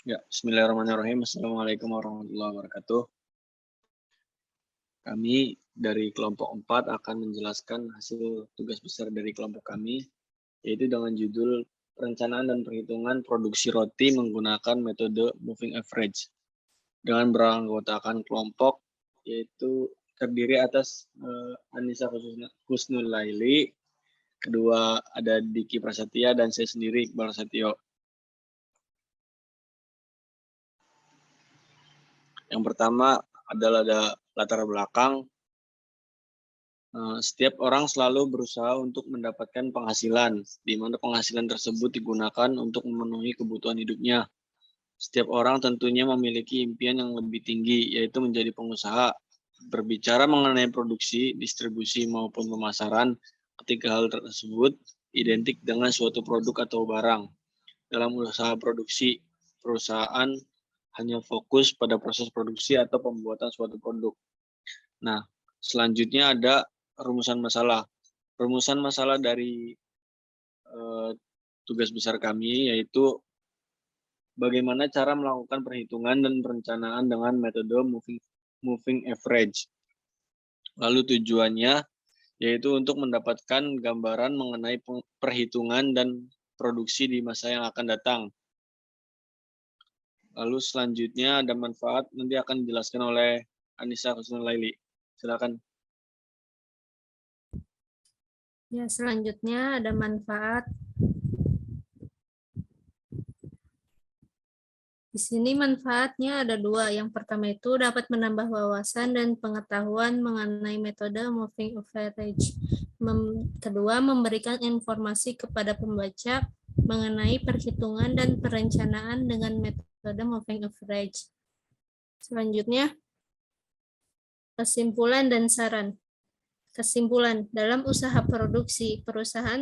Ya, bismillahirrahmanirrahim. Assalamualaikum warahmatullahi wabarakatuh. Kami dari kelompok 4 akan menjelaskan hasil tugas besar dari kelompok kami, yaitu dengan judul Perencanaan dan Perhitungan Produksi Roti Menggunakan Metode Moving Average. Dengan beranggotakan kelompok, yaitu terdiri atas Anissa Husnul Laili, kedua ada Diki Prasetya, dan saya sendiri Iqbal Setio. Yang pertama adalah ada latar belakang. Setiap orang selalu berusaha untuk mendapatkan penghasilan, di mana penghasilan tersebut digunakan untuk memenuhi kebutuhan hidupnya. Setiap orang tentunya memiliki impian yang lebih tinggi, yaitu menjadi pengusaha. Berbicara mengenai produksi, distribusi, maupun pemasaran, ketiga hal tersebut identik dengan suatu produk atau barang. Dalam usaha produksi, perusahaan hanya fokus pada proses produksi atau pembuatan suatu produk. Nah, selanjutnya ada rumusan masalah. Rumusan masalah dari tugas besar kami yaitu bagaimana cara melakukan perhitungan dan perencanaan dengan metode moving average. Lalu tujuannya yaitu untuk mendapatkan gambaran mengenai perhitungan dan produksi di masa yang akan datang. Lalu selanjutnya ada manfaat, nanti akan dijelaskan oleh Anissa Husnul Laili. Silakan. Ya, selanjutnya ada manfaat. Di sini manfaatnya ada dua. Yang pertama itu dapat menambah wawasan dan pengetahuan mengenai metode moving average. Kedua, memberikan informasi kepada pembaca mengenai perhitungan dan perencanaan dengan metode moving average. Selanjutnya, kesimpulan dan saran. Kesimpulan, dalam usaha produksi, perusahaan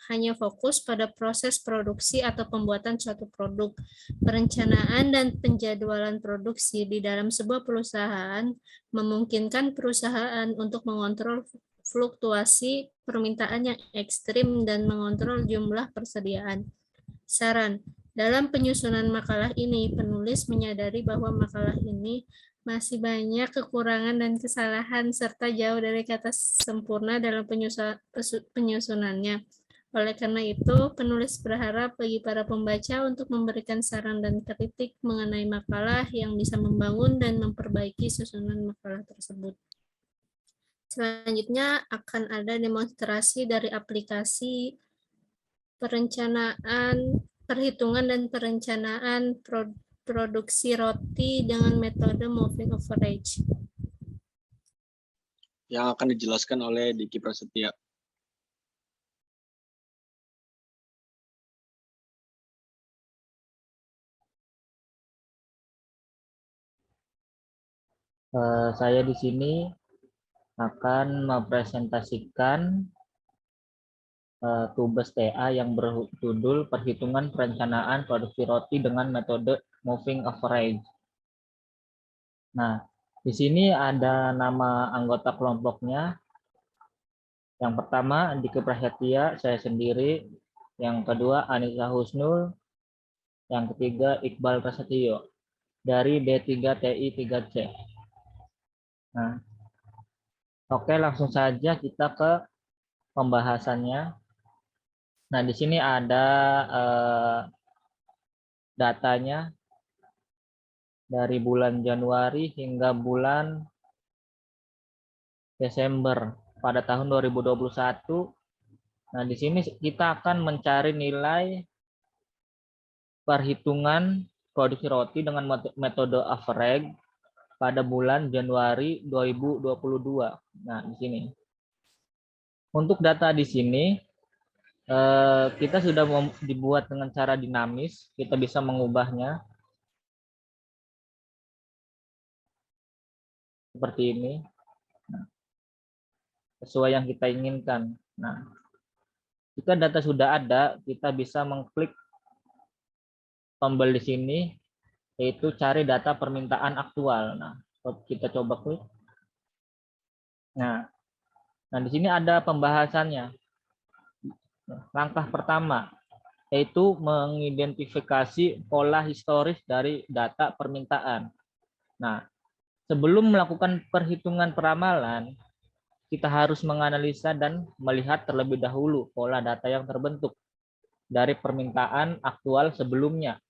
hanya fokus pada proses produksi atau pembuatan suatu produk. Perencanaan dan penjadwalan produksi di dalam sebuah perusahaan memungkinkan perusahaan untuk mengontrol fluktuasi permintaan yang ekstrim dan mengontrol jumlah persediaan. Saran, dalam penyusunan makalah ini, penulis menyadari bahwa makalah ini masih banyak kekurangan dan kesalahan serta jauh dari kata sempurna dalam penyusunannya. Oleh karena itu, penulis berharap bagi para pembaca untuk memberikan saran dan kritik mengenai makalah yang bisa membangun dan memperbaiki susunan makalah tersebut. Selanjutnya akan ada demonstrasi dari aplikasi perencanaan, perhitungan dan perencanaan produksi roti dengan metode moving average. Yang akan dijelaskan oleh Diki Prasetya. Saya di sini akan mempresentasikan tugas TA yang berjudul Perhitungan Perencanaan Produksi Roti dengan Metode Moving Average. Nah, di sini ada nama anggota kelompoknya. Yang pertama, Diki Prasetya, saya sendiri. Yang kedua, Anissa Husnul. Yang ketiga, Iqbal Prasetyo dari D3TI 3C. Nah, oke, langsung saja kita ke pembahasannya. Nah, di sini ada datanya dari bulan Januari hingga bulan Desember pada tahun 2021. Nah, di sini kita akan mencari nilai perhitungan produksi roti dengan metode average pada bulan Januari 2022. Nah, di sini. Untuk data di sini kita sudah dibuat dengan cara dinamis, kita bisa mengubahnya seperti ini, sesuai yang kita inginkan. Nah, jika data sudah ada, kita bisa mengklik tombol di sini, yaitu cari data permintaan aktual. Nah, kita coba klik. Nah, di sini ada pembahasannya. Langkah pertama yaitu mengidentifikasi pola historis dari data permintaan. Nah, sebelum melakukan perhitungan peramalan, kita harus menganalisa dan melihat terlebih dahulu pola data yang terbentuk dari permintaan aktual sebelumnya.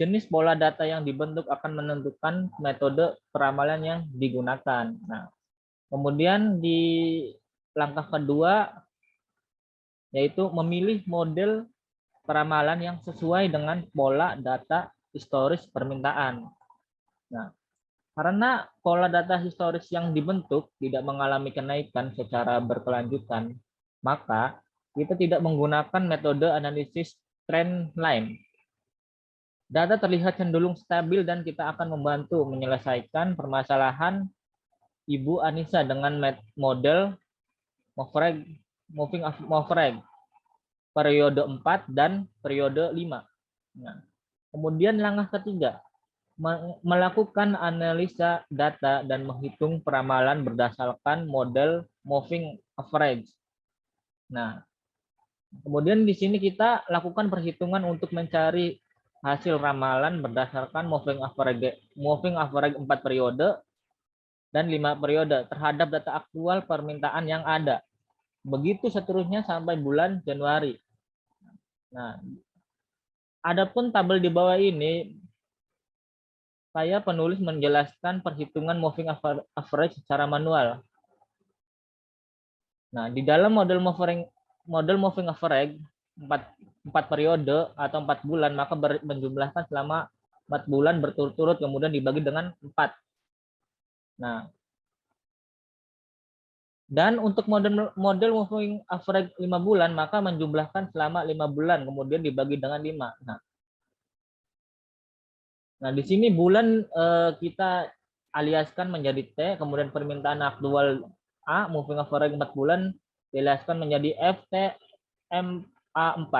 Jenis pola data yang dibentuk akan menentukan metode peramalan yang digunakan. Nah, kemudian di langkah kedua yaitu memilih model peramalan yang sesuai dengan pola data historis permintaan. Nah, karena pola data historis yang dibentuk tidak mengalami kenaikan secara berkelanjutan, maka kita tidak menggunakan metode analisis trend line. Data terlihat cenderung stabil dan kita akan membantu menyelesaikan permasalahan Ibu Anissa dengan model moving average periode 4 dan periode 5. Nah, kemudian langkah ketiga, melakukan analisa data dan menghitung peramalan berdasarkan model moving average. Nah, kemudian di sini kita lakukan perhitungan untuk mencari hasil ramalan berdasarkan moving average 4 periode dan 5 periode terhadap data aktual permintaan yang ada. Begitu seterusnya sampai bulan Januari. Nah, adapun tabel di bawah ini saya penulis menjelaskan perhitungan moving average secara manual. Nah, di dalam model moving average 4 periode atau 4 bulan, maka menjumlahkan selama 4 bulan berturut-turut kemudian dibagi dengan 4. Nah, dan untuk model moving average 5 bulan, maka menjumlahkan selama 5 bulan kemudian dibagi dengan 5. Nah, di sini bulan kita aliaskan menjadi T, kemudian permintaan aktual A, moving average 4 bulan, dialiaskan menjadi FT MA4.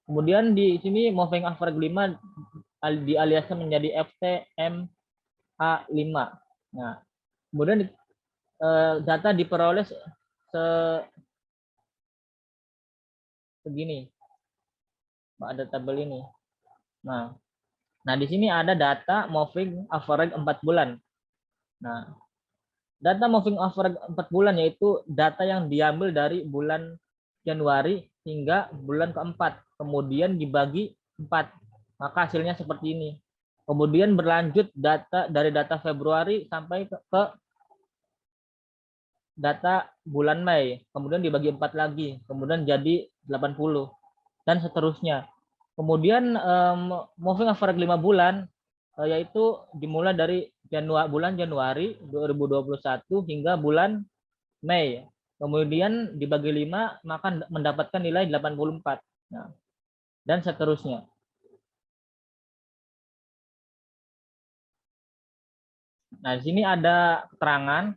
Kemudian di sini moving average 5 dialiaskan menjadi FT MA5. Nah, kemudian data diperoleh segini. Ada tabel ini. Nah, di sini ada data moving average 4 bulan. Nah, data moving average 4 bulan yaitu data yang diambil dari bulan Januari hingga bulan keempat. Kemudian dibagi 4. Maka hasilnya seperti ini. Kemudian berlanjut data dari data Februari sampai ke data bulan Mei. Kemudian dibagi 4 lagi. Kemudian jadi 80. Dan seterusnya. Kemudian moving average 5 bulan yaitu dimulai dari bulan Januari 2021 hingga bulan Mei. Kemudian dibagi 5 maka mendapatkan nilai 84. Nah, dan seterusnya. Nah, di sini ada keterangan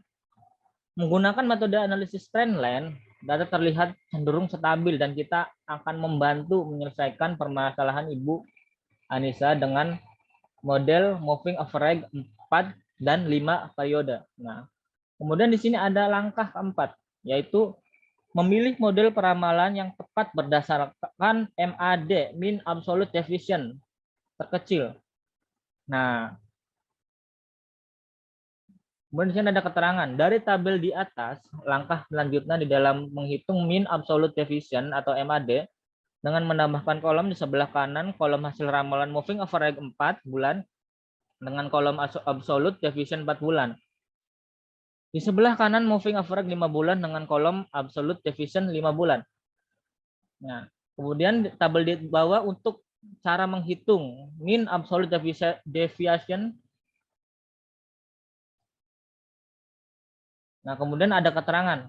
menggunakan metode analisis trendline, data terlihat cenderung stabil dan kita akan membantu menyelesaikan permasalahan Ibu Anissa dengan model moving average 4 dan 5 periode. Nah, kemudian di sini ada langkah keempat, yaitu memilih model peramalan yang tepat berdasarkan MAD, mean absolute deviation terkecil. Nah, kemudian di sini ada keterangan dari tabel di atas, langkah selanjutnya di dalam menghitung mean absolute deviation atau MAD dengan menambahkan kolom di sebelah kanan kolom hasil ramalan moving average 4 bulan dengan kolom absolute deviation 4 bulan. Di sebelah kanan moving average 5 bulan dengan kolom absolute deviation 5 bulan. Nah, kemudian tabel di bawah untuk cara menghitung mean absolute deviation. Nah, kemudian ada keterangan.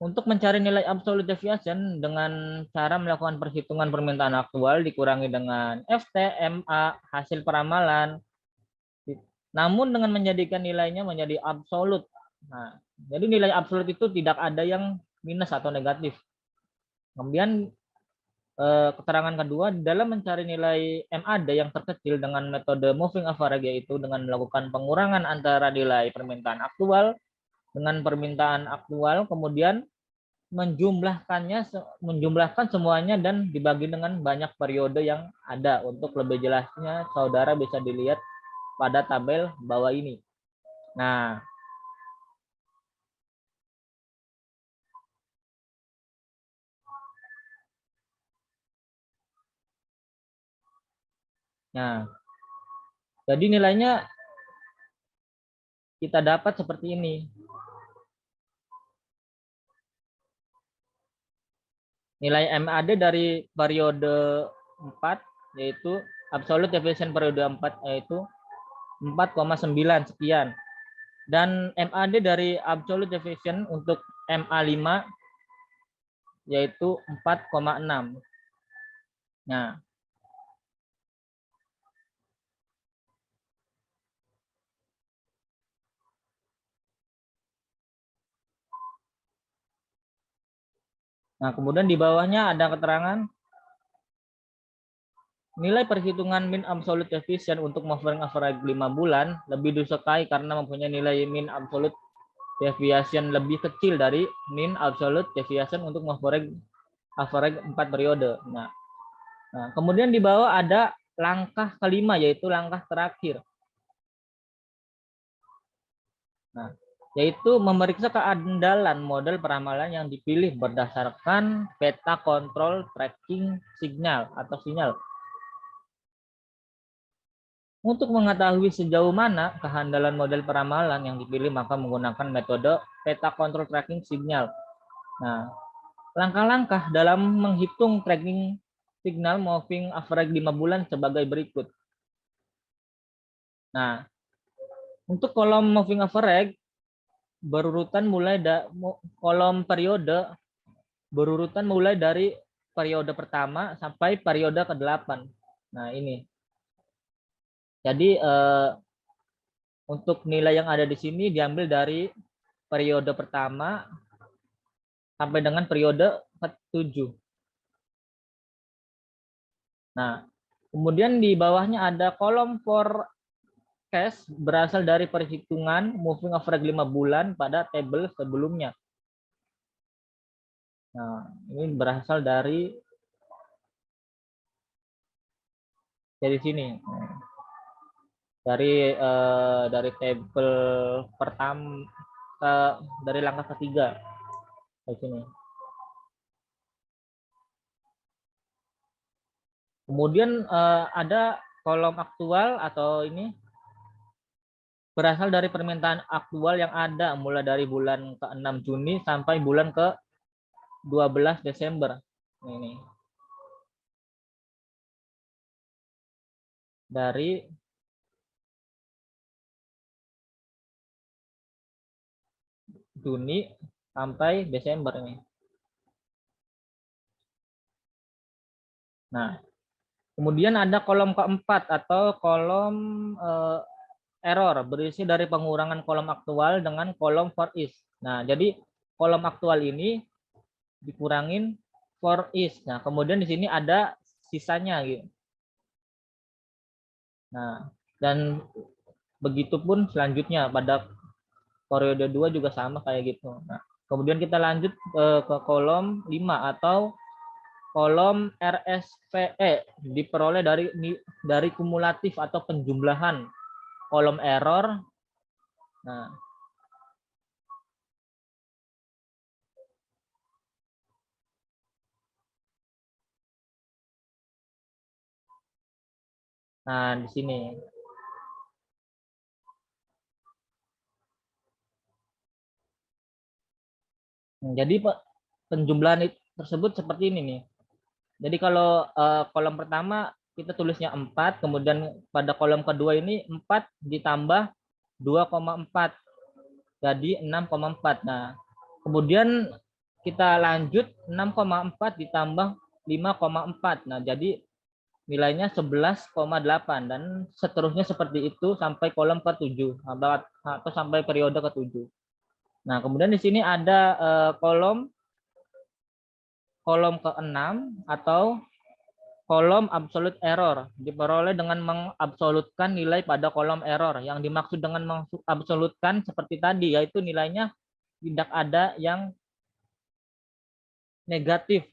Untuk mencari nilai absolute deviation dengan cara melakukan perhitungan permintaan aktual dikurangi dengan FTMA hasil peramalan. Namun dengan menjadikan nilainya menjadi absolut. Nah, jadi nilai absolut itu tidak ada yang minus atau negatif. Kemudian keterangan kedua, dalam mencari nilai MAD yang terkecil dengan metode moving average yaitu dengan melakukan pengurangan antara nilai permintaan aktual dengan permintaan aktual, kemudian menjumlahkan semuanya dan dibagi dengan banyak periode yang ada. Untuk lebih jelasnya, saudara bisa dilihat pada tabel bawah ini. Nah, jadi nilainya kita dapat seperti ini. Nilai MAD dari periode 4 yaitu absolute efficient periode 4 yaitu 4,9 sekian. Dan MAD dari absolute efficient untuk MA5 yaitu 4,6. Nah, kemudian di bawahnya ada keterangan nilai perhitungan mean absolute deviation untuk moving average 5 bulan lebih disukai karena mempunyai nilai mean absolute deviation lebih kecil dari mean absolute deviation untuk moving average 4 periode. Nah, kemudian di bawah ada langkah kelima yaitu langkah terakhir. Nah, yaitu memeriksa keandalan model peramalan yang dipilih berdasarkan peta kontrol tracking signal atau sinyal. Untuk mengetahui sejauh mana kehandalan model peramalan yang dipilih, maka menggunakan metode peta kontrol tracking signal. Nah, langkah-langkah dalam menghitung tracking signal moving average 5 bulan sebagai berikut. Nah, untuk kolom moving average berurutan kolom periode berurutan mulai dari periode pertama sampai periode ke-8. Nah, ini. Jadi untuk nilai yang ada di sini diambil dari periode pertama sampai dengan periode ke-7. Nah, kemudian di bawahnya ada kolom forecast berasal dari perhitungan moving average 5 bulan pada tabel sebelumnya. Nah, ini berasal dari sini. Dari tabel pertama dari langkah ketiga di sini. Kemudian ada kolom aktual atau ini berasal dari permintaan aktual yang ada mulai dari bulan ke-6 Juni sampai bulan ke-12 Desember. Ini. Dari Juni sampai Desember ini. Nah, kemudian ada kolom keempat atau kolom error berisi dari pengurangan kolom aktual dengan kolom for is. Nah, jadi kolom aktual ini dikurangin for is. Nah, kemudian di sini ada sisanya gitu. Nah, dan begitupun selanjutnya pada periode 2 juga sama kayak gitu. Nah, kemudian kita lanjut ke kolom 5 atau kolom RSVE diperoleh dari kumulatif atau penjumlahan kolom error. Nah, di sini. Jadi penjumlahan tersebut seperti ini nih. Jadi kalau kolom pertama kita tulisnya 4, kemudian pada kolom kedua ini 4 ditambah 2,4 jadi 6,4. Nah, kemudian kita lanjut 6,4 ditambah 5,4. Nah, jadi nilainya 11,8 dan seterusnya seperti itu sampai kolom ke-7 atau sampai periode ke-7. Nah, kemudian di sini ada kolom ke-6 atau kolom absolute error diperoleh dengan mengabsolutkan nilai pada kolom error. Yang dimaksud dengan mengabsolutkan seperti tadi yaitu nilainya tidak ada yang negatif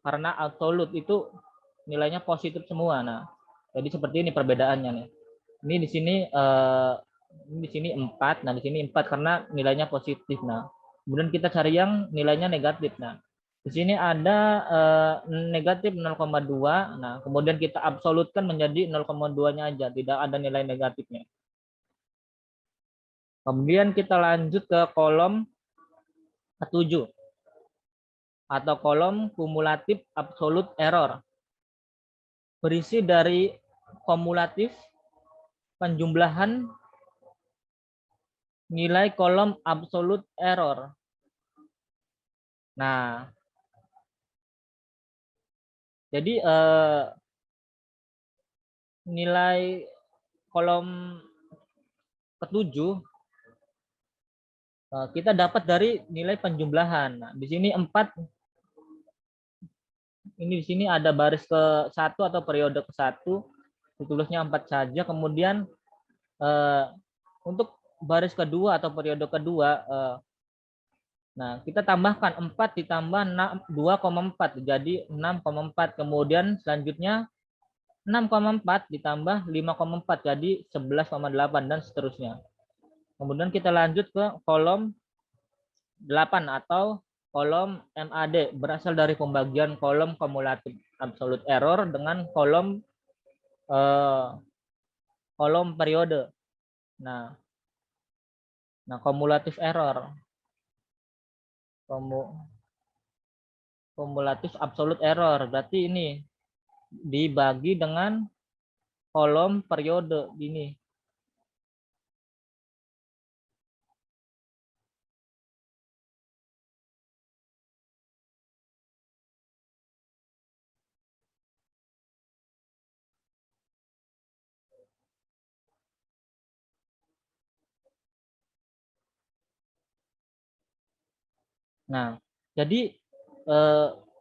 karena absolute itu nilainya positif semua. Nah, jadi seperti ini perbedaannya nih. Ini di sini 4, nah di sini 4 karena nilainya positif. Nah, kemudian kita cari yang nilainya negatif. Nah, di sini ada negatif 0,2. Nah, kemudian kita absolutkan menjadi 0,2-nya aja, tidak ada nilai negatifnya. Kemudian kita lanjut ke kolom ke-7 atau kolom kumulatif absolute error. Berisi dari kumulatif penjumlahan nilai kolom absolute error. Nah, jadi nilai kolom ke-7 kita dapat dari nilai penjumlahan. Nah, di sini 4, ini di sini ada baris ke-1 atau periode ke-1, ditulisnya 4 saja. Kemudian untuk baris kedua atau periode kedua, nah kita tambahkan 4 ditambah 2,4 jadi 6,4. Kemudian selanjutnya 6,4 ditambah 5,4 jadi 11,8 dan seterusnya. Kemudian kita lanjut ke kolom 8 atau kolom MAD, berasal dari pembagian kolom kumulatif absolute error dengan kolom periode. Nah, kumulatif error, kumulatif absolute error berarti ini dibagi dengan kolom periode ini. Nah, jadi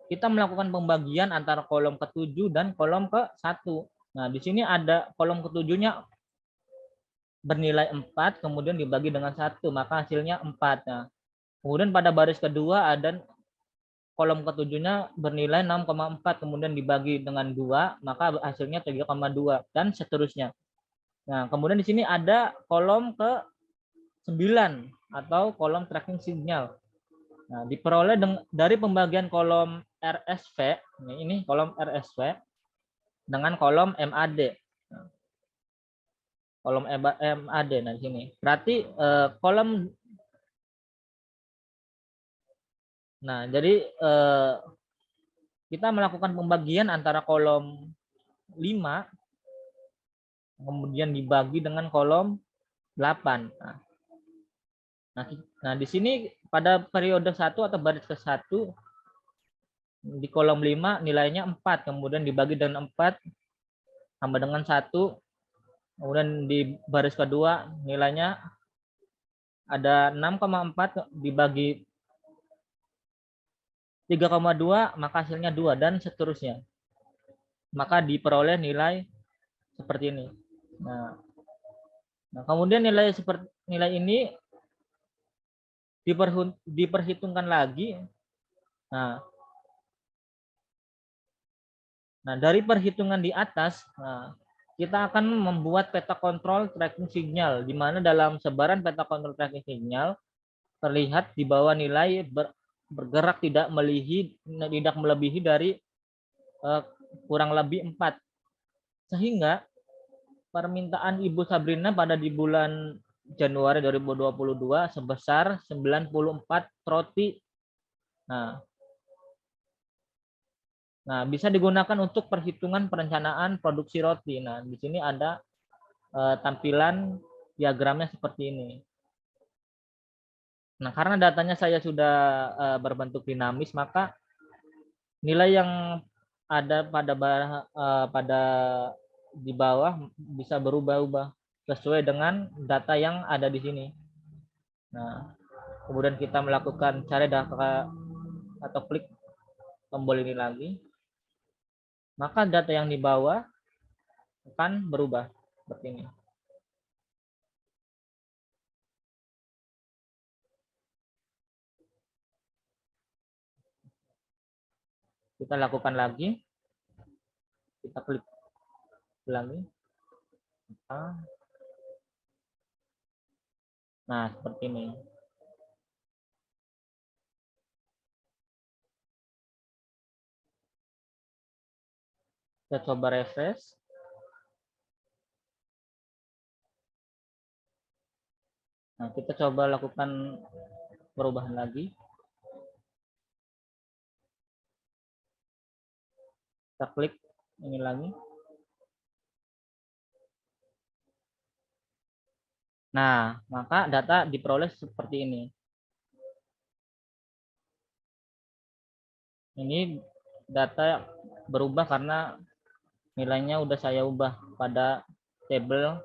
kita melakukan pembagian antara kolom ke-7 dan kolom ke-1. Nah, di sini ada kolom ke-7-nya bernilai 4, kemudian dibagi dengan 1, maka hasilnya 4. Nah, kemudian pada baris kedua ada kolom ke-7-nya bernilai 6,4, kemudian dibagi dengan 2, maka hasilnya 3,2, dan seterusnya. Nah, kemudian di sini ada kolom ke-9 atau kolom tracking signal. Nah, diperoleh dari pembagian kolom RSV, ini kolom RSV dengan kolom MAD. Kolom MAD, nah di sini. Berarti kolom, nah jadi kita melakukan pembagian antara kolom 5 kemudian dibagi dengan kolom 8. Nah, di sini pada periode 1 atau baris ke-1 di kolom 5 nilainya 4, kemudian dibagi dengan 4 tambah dengan 1, kemudian di baris kedua nilainya ada 6,4 dibagi 3,2, maka hasilnya 2 dan seterusnya. Maka diperoleh nilai seperti ini. Nah kemudian nilai ini diperhitungkan lagi. Nah, dari perhitungan di atas, kita akan membuat peta kontrol tracking signal, di mana dalam sebaran peta kontrol tracking signal terlihat di bawah nilai bergerak tidak melebihi dari kurang lebih 4. Sehingga permintaan Ibu Sabrina pada di bulan Januari 2022 sebesar 94 roti. Nah, bisa digunakan untuk perhitungan perencanaan produksi roti. Nah, di sini ada tampilan diagramnya seperti ini. Nah, karena datanya saya sudah berbentuk dinamis, maka nilai yang ada pada di bawah bisa berubah-ubah sesuai dengan data yang ada di sini. Nah, kemudian kita melakukan cari data atau klik tombol ini lagi, maka data yang di bawah akan berubah seperti ini. Kita lakukan lagi. Kita klik lagi. Nah, seperti ini. Kita coba refresh. Nah, kita coba lakukan perubahan lagi. Kita klik ini lagi. Nah, maka data diperoleh seperti ini. Ini data berubah karena nilainya udah saya ubah pada tabel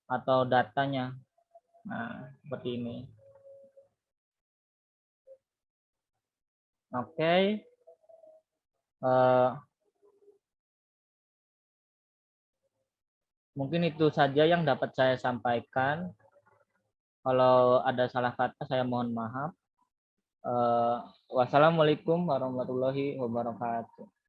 atau datanya. Nah, seperti ini. Oke. Mungkin itu saja yang dapat saya sampaikan. Kalau ada salah kata, saya mohon maaf. Wassalamualaikum warahmatullahi wabarakatuh.